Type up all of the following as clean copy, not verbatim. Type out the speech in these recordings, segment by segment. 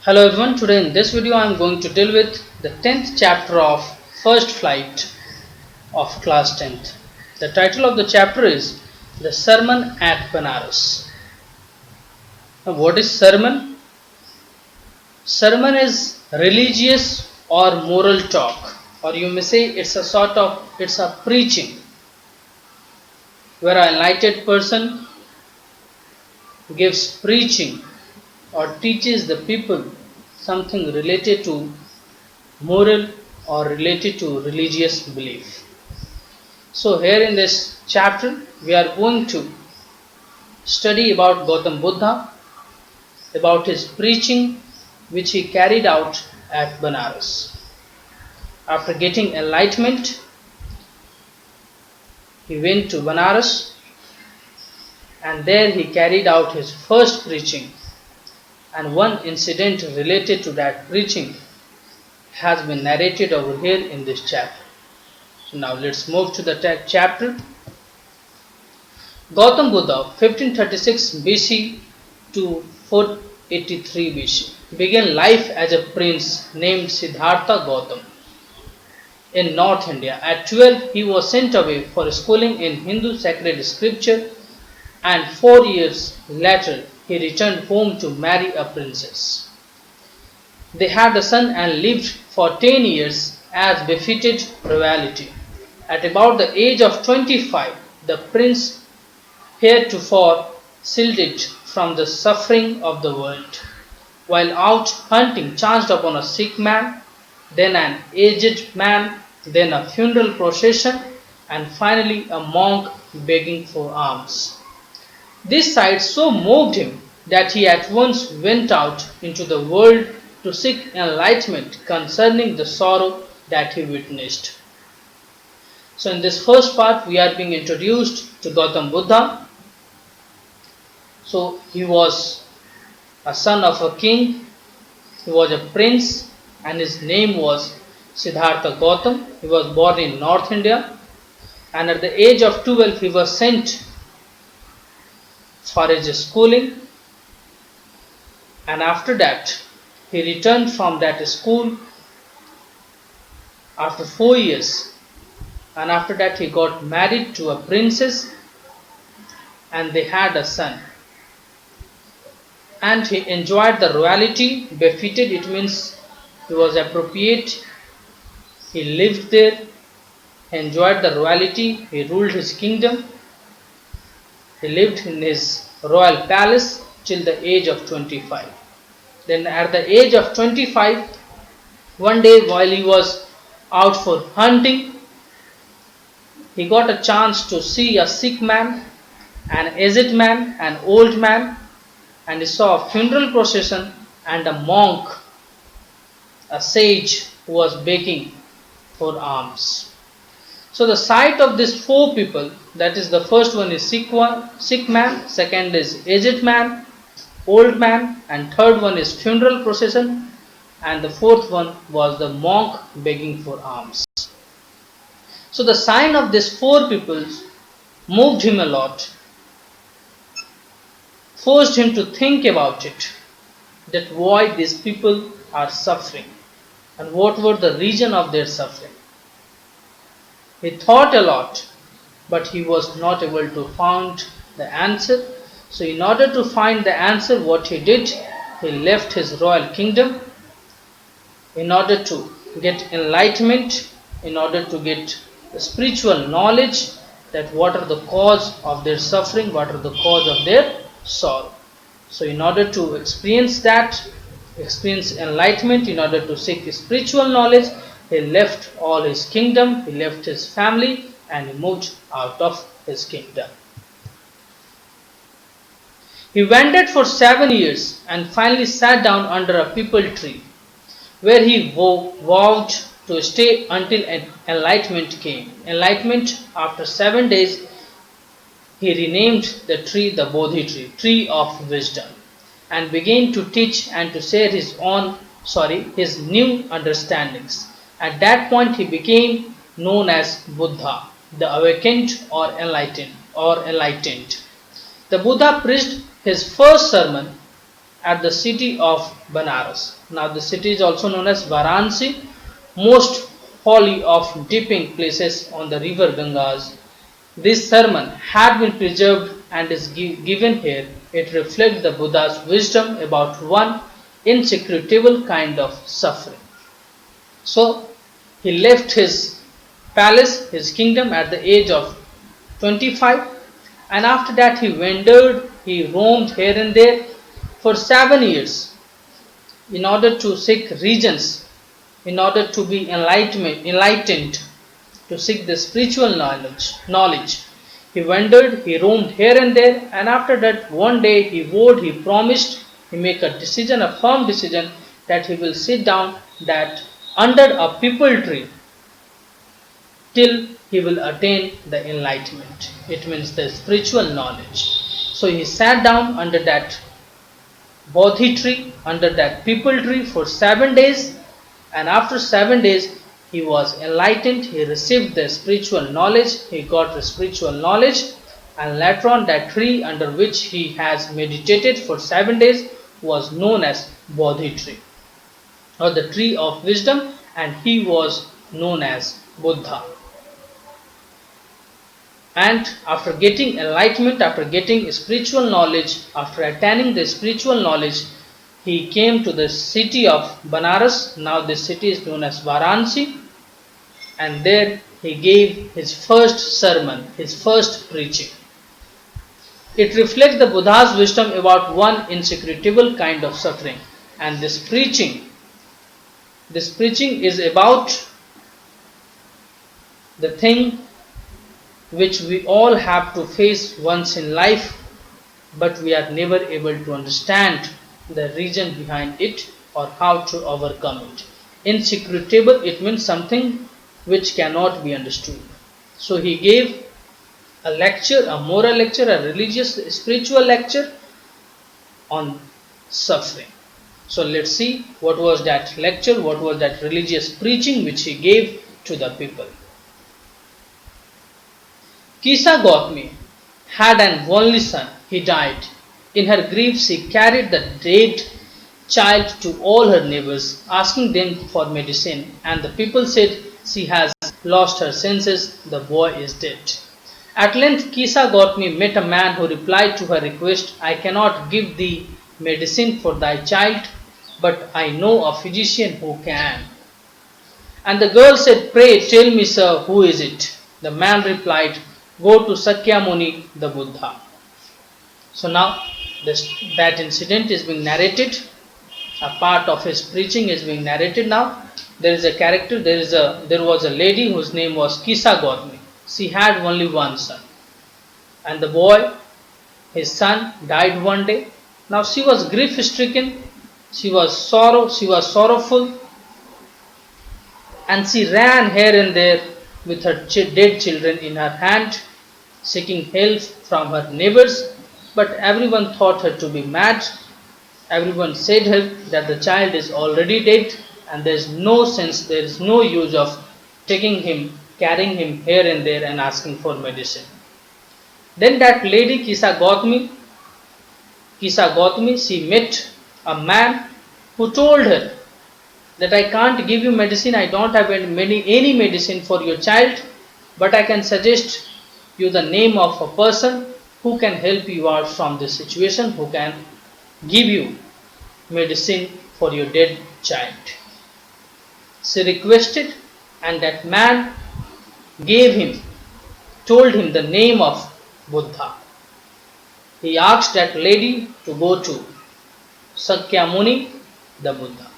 Hello everyone, today in this video I am going to deal with the 10th chapter of first flight of class 10th. The title of the chapter is The Sermon at Benares. Now what is sermon? Sermon is religious or moral talk, or you may say it's a preaching where an enlightened person gives preaching or teaches the people something related to moral or related to religious belief. So here in this chapter we are going to study about Gautam Buddha, about his preaching which he carried out at Benares. After getting enlightenment, he went to Benares and there he carried out his first preaching, and one incident related to that preaching has been narrated over here in this chapter. So now let's move to the chapter. Gautam Buddha, 1536 BC to 483 BC, began life as a prince named Siddhartha Gautam in North India. At 12, he was sent away for schooling in Hindu sacred scripture, and 4 years later, he returned home to marry a princess. They had a son and lived for 10 years as befitted royalty. At about the age of 25, the prince heretofore shielded from the suffering of the world, while out hunting chanced upon a sick man, then an aged man, then a funeral procession, and finally a monk begging for alms. This sight so moved him that he at once went out into the world to seek enlightenment concerning the sorrow that he witnessed. So in this first part we are being introduced to Gautam Buddha. So he was a son of a king, he was a prince, and his name was Siddhartha Gautam. He was born in North India, and at the age of 12 he was sent for his schooling, and after that he returned from that school after 4 years, and after that he got married to a princess and they had a son, and he enjoyed the royalty befitted. It means he was appropriate, he lived there, he enjoyed the royalty, he ruled his kingdom, he lived in his royal palace till the age of 25. Then at the age of 25, one day while he was out for hunting, he got a chance to see a sick man, an aged man, an old man, and he saw a funeral procession and a monk, a sage who was begging for alms. So the sight of these four people, that is, the first one is sick man, second is aged man, old man, and third one is funeral procession, and the fourth one was the monk begging for alms. So the sign of these four people moved him a lot, forced him to think about it, that why these people are suffering and what were the reason of their suffering. He thought a lot, but he was not able to find the answer. So in order to find the answer, what he did, he left his royal kingdom in order to get enlightenment, in order to get the spiritual knowledge, that what are the cause of their suffering, what are the cause of their sorrow. So in order to experience enlightenment, in order to seek spiritual knowledge, he left all his kingdom, he left his family, and he moved out of his kingdom. He wandered for 7 years and finally sat down under a peepal tree, where he vowed to stay until enlightenment came. Enlightenment, after 7 days, he renamed the tree the Bodhi tree, tree of wisdom, and began to teach and to share his new understandings. At that point he became known as Buddha, the awakened or enlightened. The Buddha preached his first sermon at the city of Benares. Now the city is also known as Varanasi, most holy of dipping places on the river Gangas. This sermon had been preserved and is given here. It reflects the Buddha's wisdom about one insecretable kind of suffering. So he left his palace, his kingdom at the age of 25, and after that he wandered, he roamed here and there for 7 years in order to seek regions, in order to be enlightened, to seek the spiritual knowledge. He wandered, he roamed here and there, and after that one day he promised, he make a decision, a firm decision, that he will sit down that under a peepal tree till he will attain the enlightenment. It means the spiritual knowledge. So he sat down under that bodhi tree, under that peepal tree for 7 days, and after 7 days he was enlightened, he received the spiritual knowledge, he got the spiritual knowledge, and later on that tree under which he has meditated for 7 days was known as bodhi tree, or the tree of wisdom, and he was known as Buddha. And after getting enlightenment, after getting spiritual knowledge, after attaining the spiritual knowledge, he came to the city of Benares. Now this city is known as Varanasi, and there he gave his first sermon, his first preaching. It reflects the Buddha's wisdom about one insecretable kind of suffering, and this preaching is about the thing which we all have to face once in life, but we are never able to understand the reason behind it or how to overcome it. Insecretable, it means something which cannot be understood. So he gave a lecture, a moral lecture, a religious, spiritual lecture on suffering. So let's see what was that lecture, what was that religious preaching which he gave to the people. Kisa Gautami had an only son. He died. In her grief, she carried the dead child to all her neighbors, asking them for medicine, and the people said, "She has lost her senses, the boy is dead." At length, Kisa Gautami met a man who replied to her request, "I cannot give thee medicine for thy child, but I know a physician who can." And the girl said, "Pray tell me, sir, who is it?" The man replied, "Go to Sakyamuni, the Buddha." So now that incident is being narrated. A part of his preaching is being narrated now. There is a character, there was a lady whose name was Kisa Gautami. She had only one son. And the boy, his son, died one day. Now she was grief stricken, she was sorrowful, and she ran here and there with her dead children in her hand, seeking help from her neighbors, but everyone thought her to be mad. Everyone said her that the child is already dead, and there is no sense, there is no use of taking him, carrying him here and there and asking for medicine. Then that lady Kisa Gautami, she met a man who told her that I can't give you medicine, I don't have any medicine for your child, but I can suggest you the name of a person who can help you out from this situation, who can give you medicine for your dead child. She requested, and that man told him the name of Buddha. He asked that lady to go to Sakyamuni, the Buddha.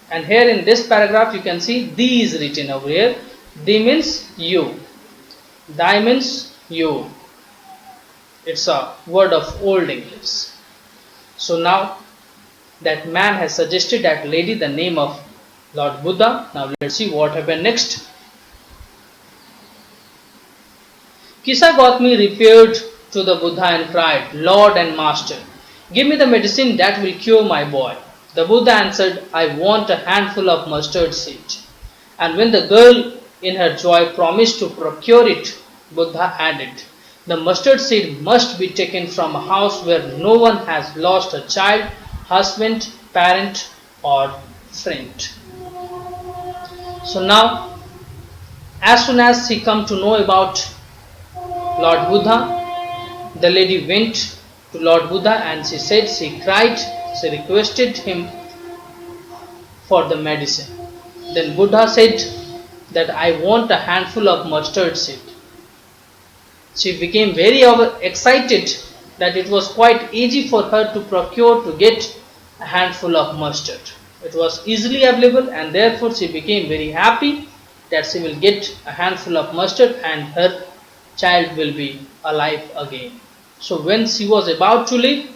And here in this paragraph you can see "thee" is written over here. "Thee" means you. "Thy" means you. It's a word of old English. So now that man has suggested that lady the name of Lord Buddha. Now let's see what happened next. Kisa Gautami repaired to the Buddha and cried, "Lord and Master, give me the medicine that will cure my boy." The Buddha answered, "I want a handful of mustard seed." And when the girl in her joy promised to procure it, Buddha added, "The mustard seed must be taken from a house where no one has lost a child husband, parent, or friend. So now, as soon as she come to know about Lord Buddha, the lady went to Lord Buddha and she said, she cried, she requested him for the medicine. Then Buddha said that I want a handful of mustard seed. She became very excited that it was quite easy for her to procure to get a handful of mustard. It was easily available and therefore she became very happy that she will get a handful of mustard and her child will be alive again. So when she was about to leave,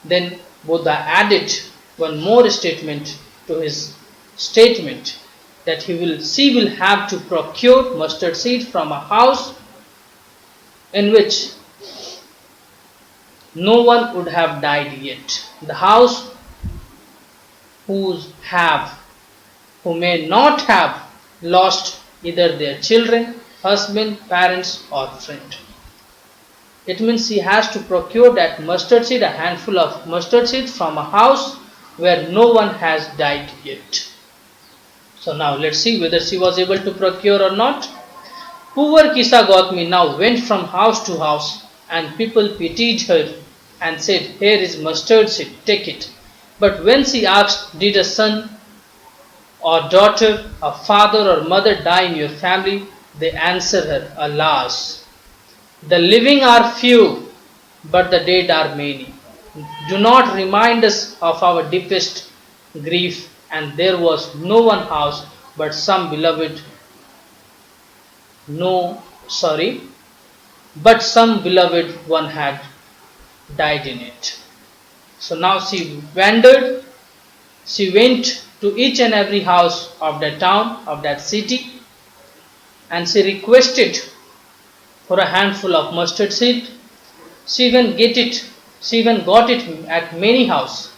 then Buddha added one more statement to his statement that she will have to procure mustard seed from a house in which no one would have died yet. The house who may not have lost either their children, husband, parents, or friend. It means she has to procure that mustard seed, a handful of mustard seed from a house where no one has died yet. So now let's see whether she was able to procure or not. Poor Kisa Gautami now went from house to house and people pitied her and said, here is mustard seed, take it. But when she asked, did a son or daughter, a father or mother die in your family? They answered her, alas, the living are few, but the dead are many. Do not remind us of our deepest grief. And there was no one house, but some beloved one had died in it. So now she wandered, she went to each and every house of that town, of that city, and she requested for a handful of mustard seed. She even got it at many houses.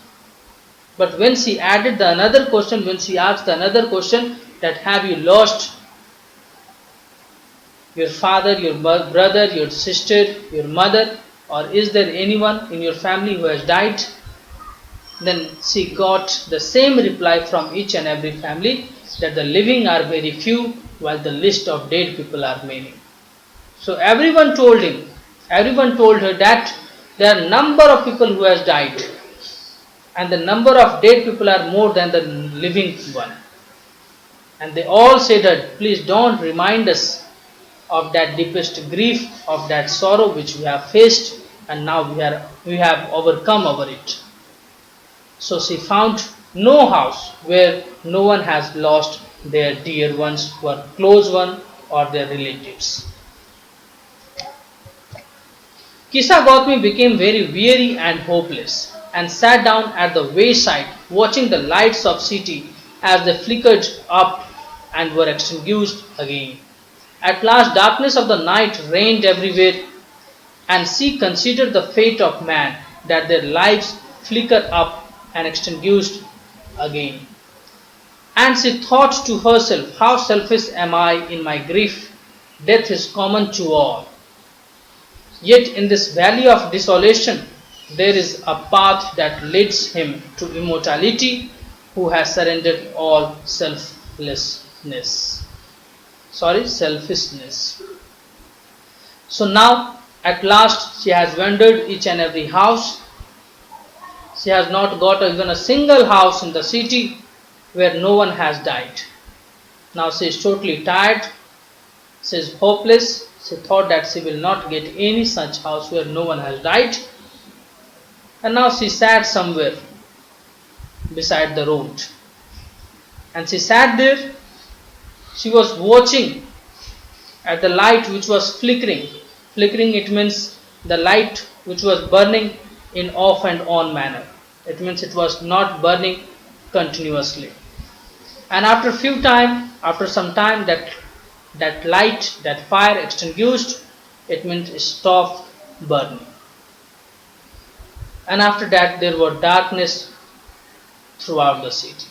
But when she asked another question that have you lost your father, your brother, your sister, your mother, or is there anyone in your family who has died? Then she got the same reply from each and every family that the living are very few while the list of dead people are many. So everyone told her that there are number of people who has died and the number of dead people are more than the living one. And they all said that please don't remind us of that deepest grief, of that sorrow which we have faced, and now we have overcome over it. So she found no house where no one has lost their dear ones who are close one or their relatives. Kisa Gautami became very weary and hopeless and sat down at the wayside watching the lights of city as they flickered up and were extinguished again. At last darkness of the night reigned everywhere and she considered the fate of man that their lives flicker up and extinguished again. And she thought to herself, how selfish am I in my grief, death is common to all. Yet in this valley of desolation, there is a path that leads him to immortality who has surrendered all selfishness. So now, at last, she has wandered each and every house. She has not got even a single house in the city where no one has died. Now she is totally tired. She is hopeless. She thought that she will not get any such house where no one has died. And now she sat somewhere beside the road. And she sat there. She was watching at the light which was flickering. Flickering, it means the light which was burning in off and on manner. It means it was not burning continuously. And after some time that light, that fire extinguished, it means it stopped burning. And after that there was darkness throughout the city.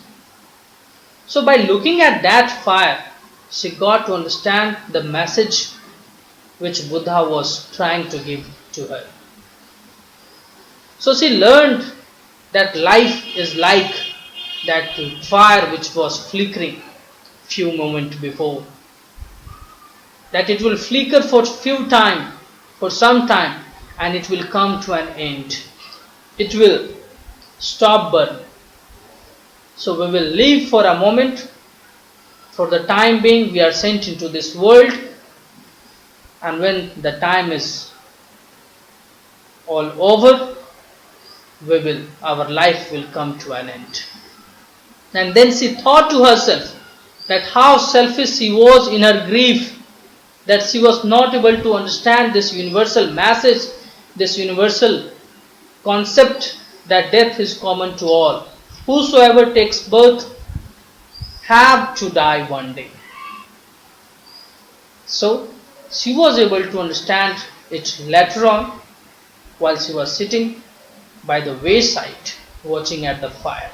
So by looking at that fire, she got to understand the message which Buddha was trying to give to her. So she learned that life is like that fire which was flickering few moments before, that it will flicker for some time, and it will come to an end. It will stop burn. So we will live for a moment. For the time being, we are sent into this world, and when the time is all over, our life will come to an end. And then she thought to herself that how selfish she was in her grief, that she was not able to understand this universal message, this universal concept that death is common to all. Whosoever takes birth have to die one day. So she was able to understand it later on while she was sitting by the wayside watching at the fire.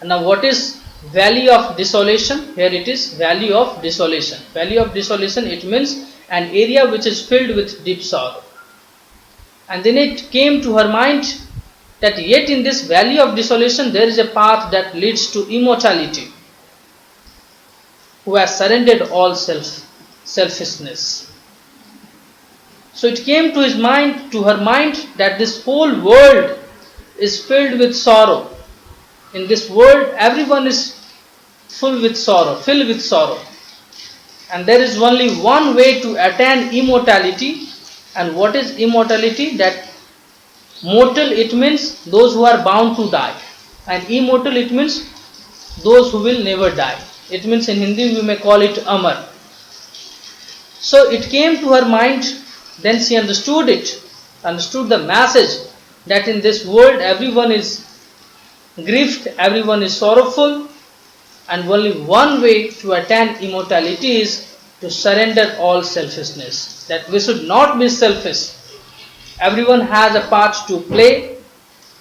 And now what is valley of desolation? Here it is valley of desolation. Valley of desolation, it means an area which is filled with deep sorrow. And then it came to her mind that yet in this valley of desolation there is a path that leads to immortality. Who has surrendered all selfishness. So it came to her mind that this whole world is filled with sorrow. In this world, everyone is filled with sorrow. And there is only one way to attain immortality. And what is immortality? That mortal, it means those who are bound to die. And immortal, it means those who will never die. It means in Hindi we may call it Amar. So it came to her mind, then she understood the message that in this world everyone is grieved, everyone is sorrowful, and only one way to attain immortality is to surrender all selfishness. That we should not be selfish. Everyone has a part to play.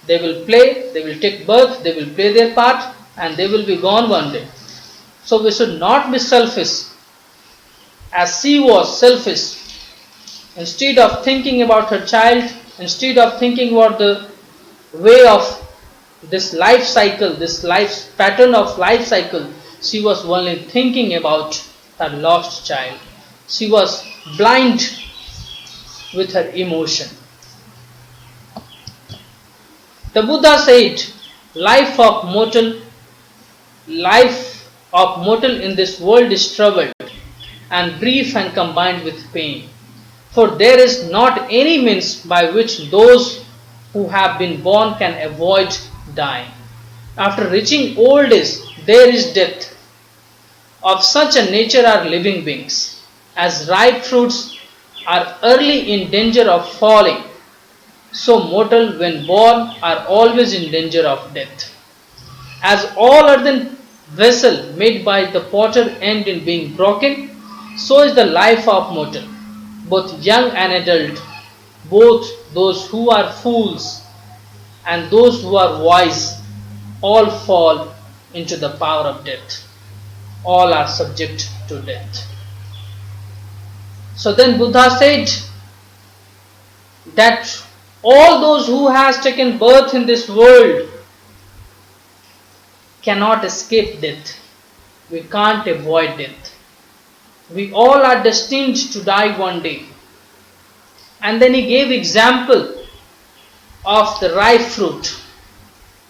They will take birth, they will play their part, and they will be gone one day. So we should not be selfish. As she was selfish, instead of thinking about her child, instead of thinking about the way of this life cycle, this pattern of life cycle, she was only thinking about her lost child. She was blind with her emotion. The Buddha said, life of mortal in this world is troubled and brief and combined with pain. For there is not any means by which those who have been born can avoid dying. After reaching old age, there is death. Of such a nature are living beings. As ripe fruits are early in danger of falling, so mortal when born are always in danger of death. As all earthen vessel made by the potter end in being broken, so is the life of mortal, both young and adult, both those who are fools and those who are wise, all fall into the power of death. All are subject to death. So then Buddha said that all those who has taken birth in this world cannot escape death. We can't avoid death. We all are destined to die one day. And then he gave example of the ripe fruit.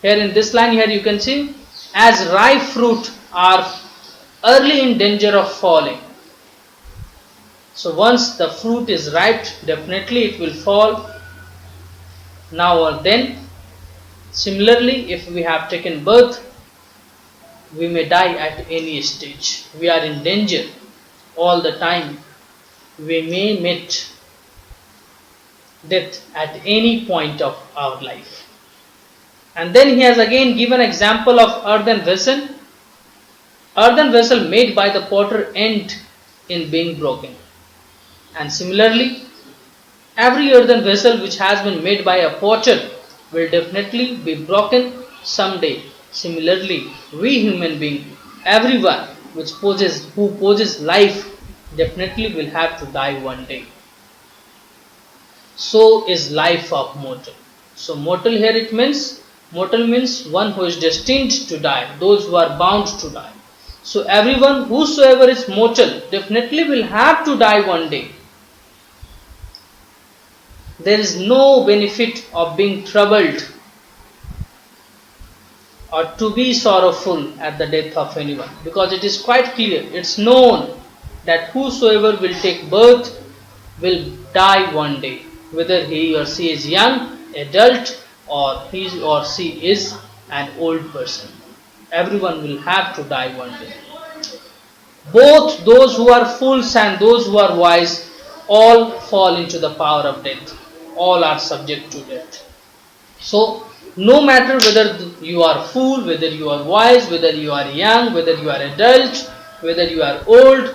Here in this line here you can see, as ripe fruit are early in danger of falling. So once the fruit is ripe, definitely it will fall now or then. Similarly, if we have taken birth, we may die at any stage. We are in danger all the time. We may meet death at any point of our life. And then he has again given example of earthen vessel. Earthen vessel made by the potter end in being broken. And similarly, every earthen vessel which has been made by a potter will definitely be broken someday. Similarly, we human beings, everyone who possesses life, definitely will have to die one day. So is life of mortal. So mortal here it means, mortal means one who is destined to die, those who are bound to die. So everyone, whosoever is mortal, definitely will have to die one day. There is no benefit of being troubled or to be sorrowful at the death of anyone, because it is quite clear, it's known that whosoever will take birth will die one day, whether he or she is young, adult, or he or she is an old person. Everyone will have to die one day. Both those who are fools and those who are wise all fall into the power of death. All are subject to death. So, no matter whether you are fool, whether you are wise, whether you are young, whether you are adult, whether you are old,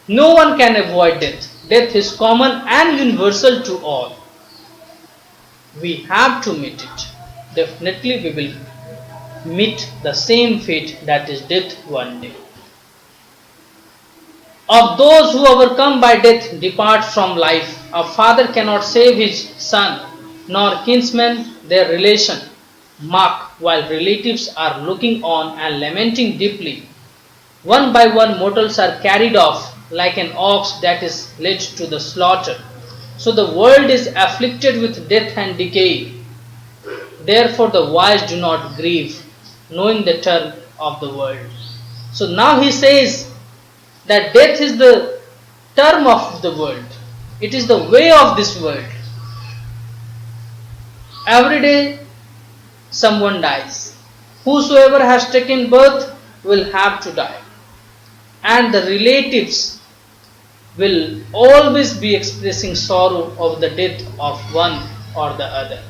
no one can avoid death. Death is common and universal to all. We have to meet it. Definitely we will meet the same fate, that is death, one day. Of those who overcome by death depart from life. A father cannot save his son, nor kinsman their relation. Mark, while relatives are looking on and lamenting deeply, one by one mortals are carried off like an ox that is led to the slaughter. So the world is afflicted with death and decay. Therefore the wise do not grieve, knowing the term of the world. So now he says that death is the term of the world. It is the way of this world. Every day someone dies. Whosoever has taken birth will have to die. And the relatives will always be expressing sorrow over the death of one or the other.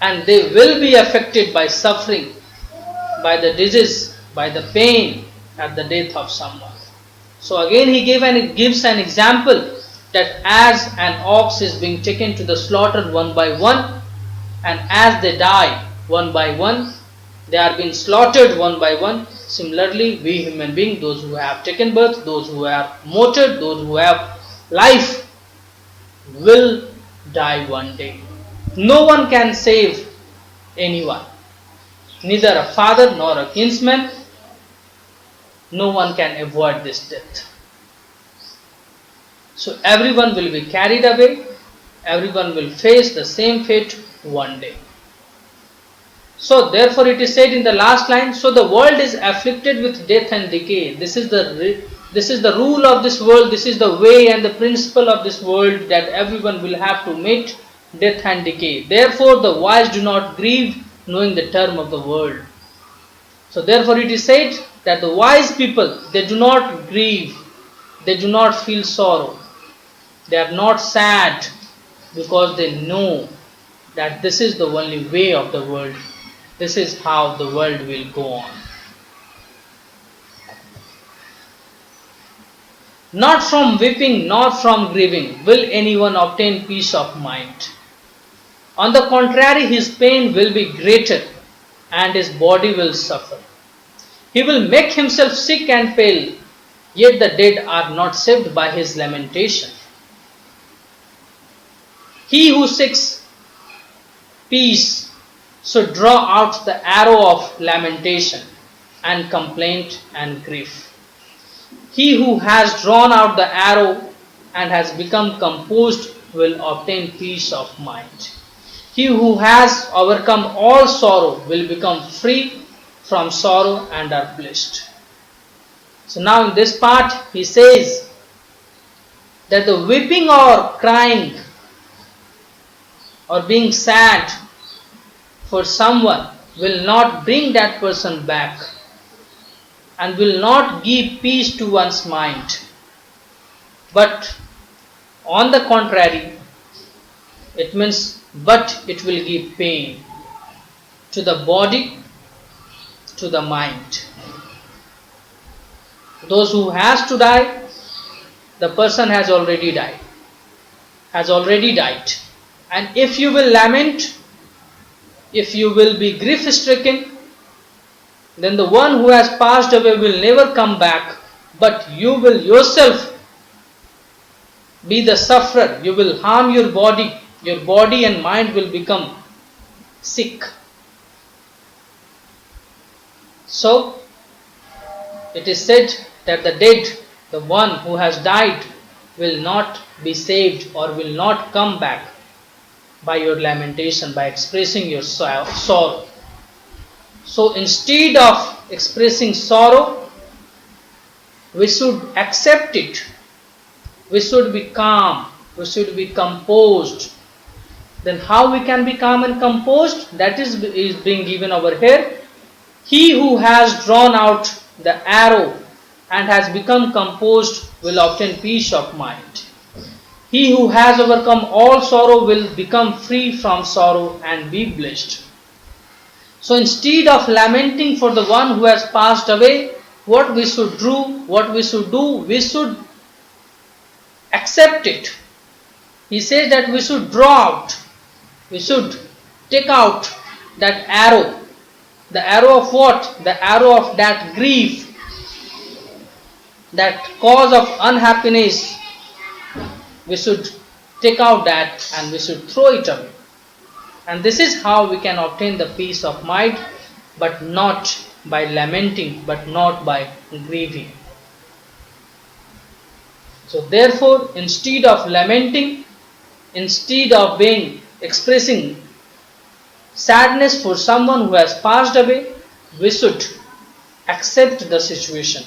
And they will be affected by suffering, by the disease, by the pain at the death of someone. So again he gives an example that as an ox is being taken to the slaughter one by one, and as they die one by one, they are being slaughtered one by one. Similarly, we human beings, those who have taken birth, those who are mortal, those who have life, will die one day. No one can save anyone, neither a father nor a kinsman. No one can avoid this death. So everyone will be carried away, everyone will face the same fate one day. So therefore it is said in the last line, so the world is afflicted with death and decay. This is the rule of this world, this is the way and the principle of this world, that everyone will have to meet death and decay. Therefore the wise do not grieve, knowing the term of the world. So therefore it is said that the wise people, they do not grieve, they do not feel sorrow, they are not sad, because they know that this is the only way of the world. This is how the world will go on. Not from weeping nor from grieving will anyone obtain peace of mind. On the contrary, his pain will be greater and his body will suffer. He will make himself sick and pale, yet the dead are not saved by his lamentation. He who seeks peace should draw out the arrow of lamentation and complaint and grief. He who has drawn out the arrow and has become composed will obtain peace of mind. He who has overcome all sorrow will become free from sorrow and are blessed. So now in this part he says that the weeping or crying or being sad for someone will not bring that person back and will not give peace to one's mind. But on the contrary, it means but it will give pain to the body, to the mind. Those who has to die, the person has already died, and if you will lament, if you will be grief stricken, then the one who has passed away will never come back, but you will yourself be the sufferer. You will harm your body Your body and mind will become sick. So, it is said that the dead, the one who has died, will not be saved or will not come back by your lamentation, by expressing your sorrow. So instead of expressing sorrow, we should accept it. We should be calm. We should be composed. Then how we can be calm and composed? That is being given over here. He who has drawn out the arrow and has become composed will obtain peace of mind. He who has overcome all sorrow will become free from sorrow and be blessed. So instead of lamenting for the one who has passed away, what we should do, we should accept it. He says that we should draw out, we should take out that arrow. The arrow of what? The arrow of that grief, that cause of unhappiness. We should take out that and we should throw it away. And this is how we can obtain the peace of mind, but not by lamenting, but not by grieving. So therefore, instead of lamenting, instead of expressing sadness for someone who has passed away, we should accept the situation.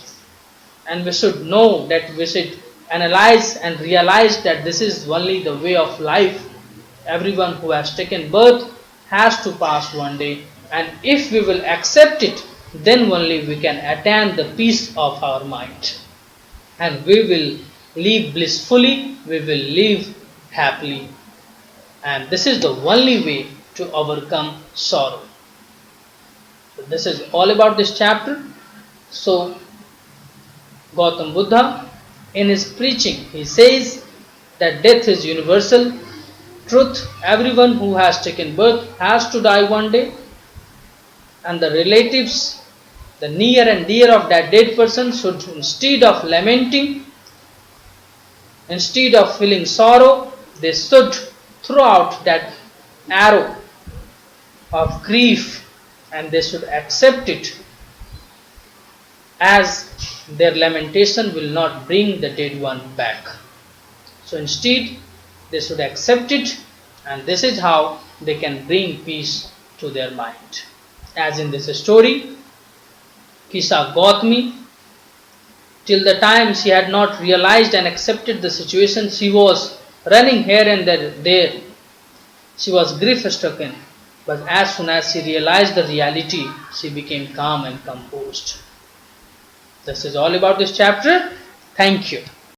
And we should know that we should analyze and realize that this is only the way of life. Everyone who has taken birth has to pass one day, and if we will accept it, then only we can attain the peace of our mind, and we will live blissfully, we will live happily, and this is the only way to overcome sorrow. So this is all about this chapter. So Gautam Buddha, in his preaching, he says that death is universal truth. Everyone who has taken birth has to die one day, and the relatives, the near and dear of that dead person, should, instead of lamenting, instead of feeling sorrow, they should throw out that arrow of grief and they should accept it, as their lamentation will not bring the dead one back. So instead, they should accept it, and this is how they can bring peace to their mind. As in this story, Kisa Gautami, till the time she had not realized and accepted the situation, she was running here and there. She was grief-stricken, but as soon as she realized the reality, she became calm and composed. This is all about this chapter. Thank you.